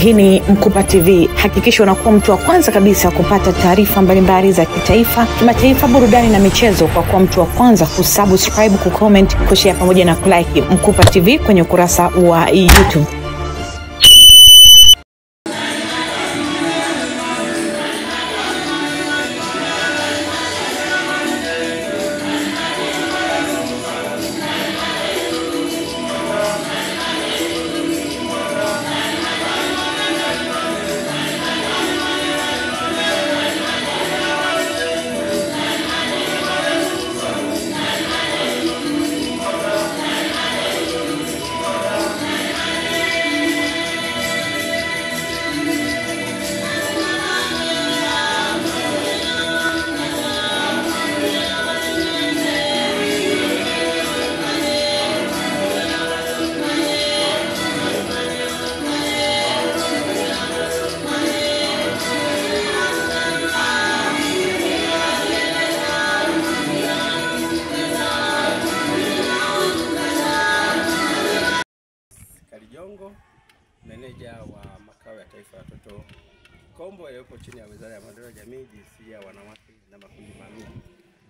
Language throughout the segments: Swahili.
Hii ni Mkupa TV. Hakikisha unakuwa mtu wa kwanza kabisa kupata taarifa mbalimbali za kitaifa, kimataifa, burudani na michezo kwa kuwa mtu wa kwanza kusubscribe, kucomment, kushare pamoja na kulike Mkupa TV kwenye ukurasa wa YouTube. Jongo, meneja wa makao ya taifa ya watoto Kombo yaliyopo chini ya Wizara ya Maendeleo ya Jamii, Jinsia, Wanawake na Makundi Maalum.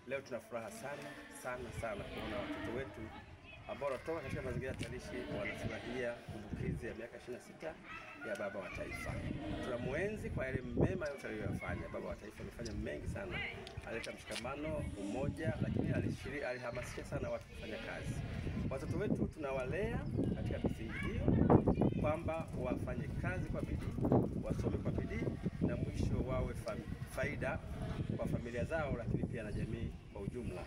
Leo tuna furaha sana kuona watoto wetu ambao wanatoka katika mazingira hatarishi wanafurahia kumbukizi ya miaka 26 ya baba wa taifa. Tunamuenzi kwa yale mema yote aliyofanya. Baba wa taifa amefanya mengi sana. Alileta mshikamano, umoja, lakini alihamasisha sana watu kufanya kazi. Watoto wetu tunawalea katika misingi hiyo kwamba wafanye kazi kwa bidii, wasome kwa bidii na mwisho wawe faida kwa familia zao, lakini pia na jamii kwa ujumla.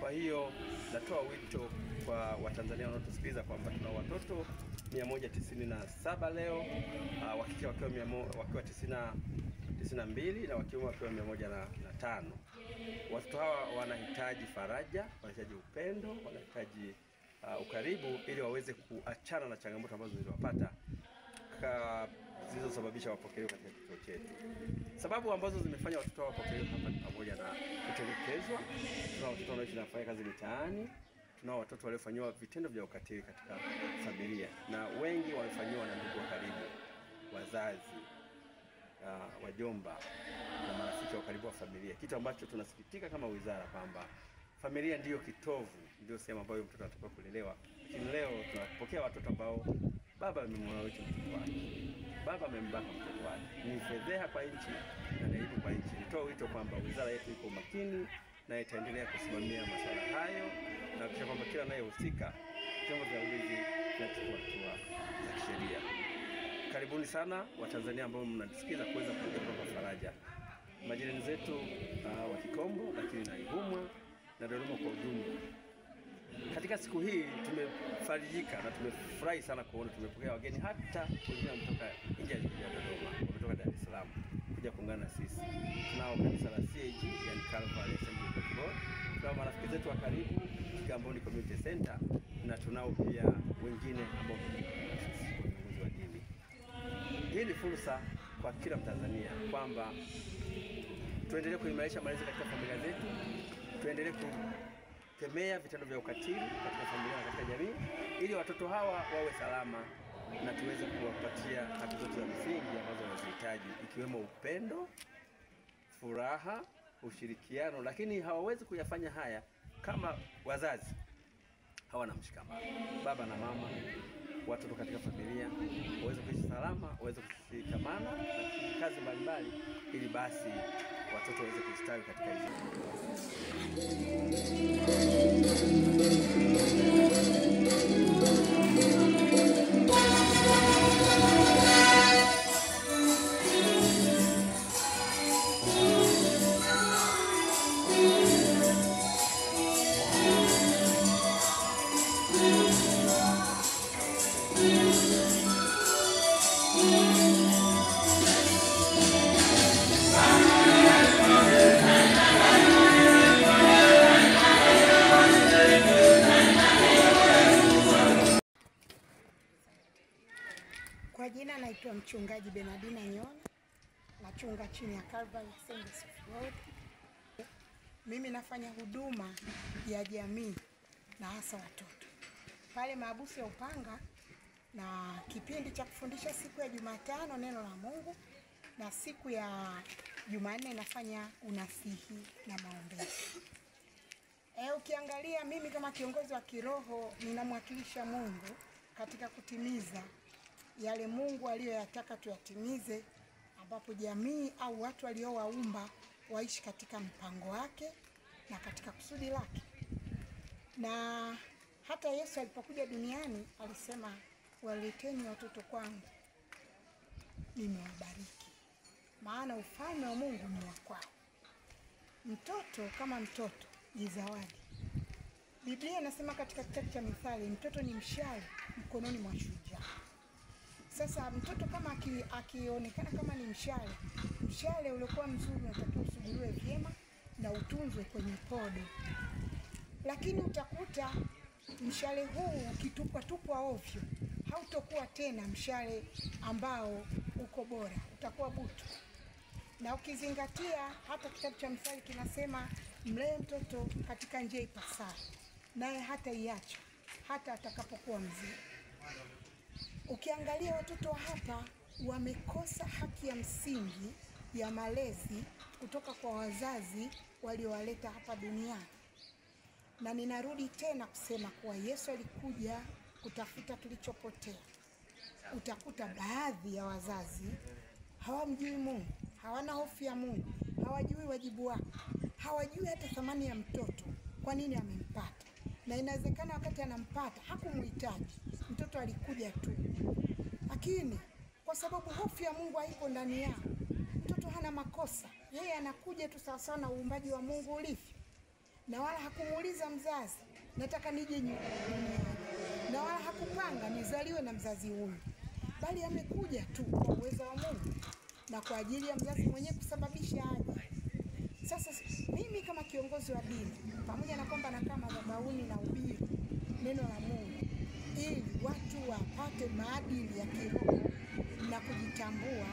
Kwa hiyo natoa wito kwa Watanzania wanaotusikiliza kwamba tuna watoto 197 leo, wa kike wakiwa 92 na wa kiume wakiwa 105. Watoto hawa wanahitaji faraja, wanahitaji upendo, wanahitaji ukaribu ili waweze kuachana na changamoto ambazo ziliwapata zilizosababisha wapokelewe katika kituo chetu. Sababu ambazo zimefanya watoto hao wapokelewe hapa ni pamoja na kutelekezwa. Tuna watoto wanaoishi na kufanya kazi mitaani, tuna watoto waliofanywa vitendo vya ukatili katika familia, na wengi wamefanywa na ndugu wa karibu, wazazi, wajomba na marafiki wa karibu wa familia, kitu ambacho tunasikitika kama wizara kwamba familia ndiyo kitovu, ndio sehemu ambayo mtoto anatakiwa kulelewa. Lakini leo tunapokea watoto ambao baba amemwaweka mtoto wake, baba amembaka mtoto wake. Ni fedheha kwa nchi na aibu kwa nchi. Nitoa wito kwamba wizara yetu iko makini na itaendelea kusimamia masuala hayo na kisha kwamba kila anayehusika, vyombo vya ulinzi vinachukua hatua za kisheria. Karibuni sana Watanzania ambao mnanisikiza kuweza kutoa faraja majirani zetu wa Kikombo, lakini na Ihumwa na Dodoma kwa ujumla. Katika siku hii tumefarijika na tumefurahi sana kuona tumepokea wageni hata wengine kutoka nje ya Dodoma, kutoka Dar es Salaam kuja kuungana na sisi. Tunao kanisa la CAG, yani Calvary Assembly of God. Tunao marafiki zetu wa karibu Kigamboni Community Center, na tunao pia wengine ambao ni viongozi wa dini. Hii ni fursa kwa kila Mtanzania kwamba tuendelee kuimarisha malezi katika familia zetu, tuendelee kukemea vitendo vya ukatili katika familia na katika jamii, ili watoto hawa wawe salama na tuweze kuwapatia haki zote za msingi ambazo wanazihitaji, ikiwemo upendo, furaha, ushirikiano. Lakini hawawezi kuyafanya haya kama wazazi hawana mshikamano. Baba na mama, watoto katika familia waweze kuishi salama, waweze kushikamana na kazi mbalimbali, ili basi watoto waweze kustawi katika hizo. Kwa jina naitwa Mchungaji Benadina Nyona, nachunga chini ya Calvary Assembly of God. Mimi nafanya huduma ya jamii na hasa watoto. Pale mahabusu ya Upanga na kipindi cha kufundisha siku ya Jumatano neno la Mungu, na siku ya Jumanne nafanya unasihi na maombezi. Ukiangalia mimi kama kiongozi wa kiroho ninamwakilisha Mungu katika kutimiza yale Mungu aliyoyataka tuyatimize, ambapo jamii au watu waliowaumba waishi katika mpango wake na katika kusudi lake. Na hata Yesu alipokuja duniani alisema, waleteni watoto kwangu nimewabariki, maana ufalme wa Mungu ni wa kwao. Mtoto kama mtoto ni zawadi. Biblia inasema katika kitabu cha Mithali, mtoto ni mshale mkononi mwa shujaa. Sasa mtoto kama akionekana kama ni mshale uliokuwa mzuri, unatakiwa usuguriwe vyema na utunzwe kwenye podo. Lakini utakuta mshale huu ukitupwa ovyo, hautokuwa tena mshale ambao uko bora, utakuwa butu. Na ukizingatia hata kitabu cha Mithali kinasema, mlee mtoto katika njia ipasayo, naye hata iacha hata atakapokuwa mzee. Ukiangalia watoto hapa wamekosa haki ya msingi ya malezi kutoka kwa wazazi waliowaleta hapa duniani. Na ninarudi tena kusema kuwa Yesu alikuja kutafuta kilichopotea. Utakuta baadhi ya wazazi hawamjui Mungu, hawana hofu ya Mungu, hawajui wajibu wake, hawajui hata thamani ya mtoto, kwa nini amempata. Na inawezekana wakati anampata hakumuhitaji, mtoto alikuja tu. Lakini kwa sababu hofu ya Mungu haiko ndani yao, mtoto hana makosa. Yeye anakuja tu sawa sawa na uumbaji wa Mungu ulivyo. Na wala hakumuuliza mzazi, nataka nije duniani. Na wala hakupanga nizaliwe na mzazi huyu. Bali amekuja tu kwa uwezo wa Mungu na kwa ajili ya mzazi mwenyewe kusababisha aje. Sasa mimi kama kiongozi wa dini, pamoja na kwamba nakaa madhabahuni na ubiri neno la Mungu ili watu wapate maadili ya kiroho na kujitambua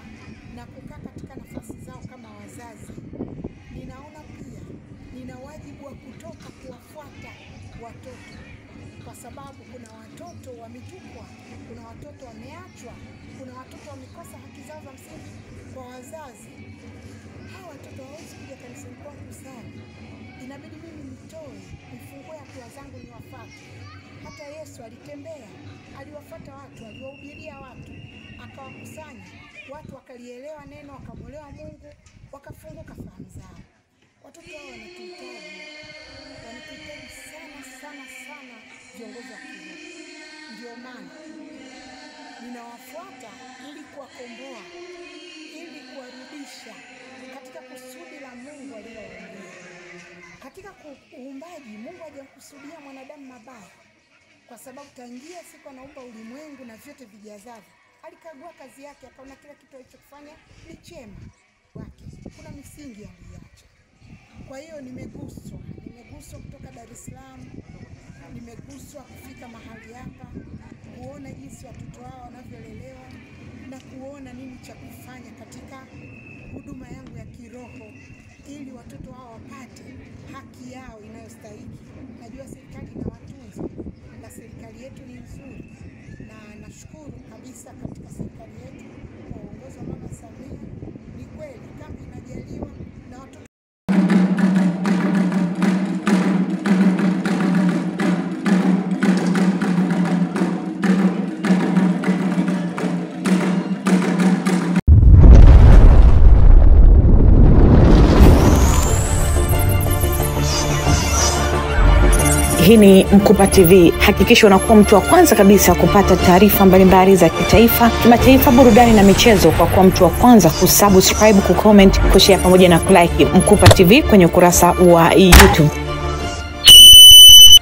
na kukaa katika nafasi zao kama wazazi, ninaona pia nina wajibu wa kutoka kuwafuata watoto, kwa sababu kuna watoto wametupwa, kuna watoto wameachwa, kuna watoto wamekosa haki zao za msingi kwa wazazi. Hawa watoto hawezi kuja kanisani kwangu kusali. Inabidi mimi nifungue hatua zangu niwafuate. Hata Yesu alitembea, aliwafuata watu, aliwahubiria watu, akawakusanya watu, wakalielewa neno, wakamuelewa Mungu, wakafunguka fahamu zao. Watoto hao wanatuhitaji sana viongozi wa kiroho. Ndio maana ninawafuata ili kuwakomboa, ili kuwarudisha katika kusudi la Mungu alilowaambia. Katika uumbaji Mungu hajakusudia mwanadamu mabaya, kwa sababu tangia siku anaumba ulimwengu na vyote vijazavyo, alikagua kazi yake, akaona kila kitu alichofanya ni chema wake. Kuna misingi aliacha. Kwa hiyo nimeguswa kutoka Dar es Salaam, nimeguswa kufika mahali hapa, kuona jinsi watoto wao wanavyolelewa na kuona nini cha kufanya katika huduma yangu ya kiroho ili watoto hao wapate haki yao inayostahili. Najua serikali inawatunza na serikali yetu ni nzuri, na nashukuru kabisa katika serikali yetu kwa uongozi wa Mama Samia. Ni kweli kama inajaliwa na watoto. Hii ni Mkupa TV. Hakikisha unakuwa mtu wa kwanza kabisa kupata taarifa mbalimbali za kitaifa, kimataifa, burudani na michezo kwa kuwa mtu wa kwanza kusubscribe, kucomment, kushare pamoja na kulike Mkupa TV kwenye ukurasa wa YouTube.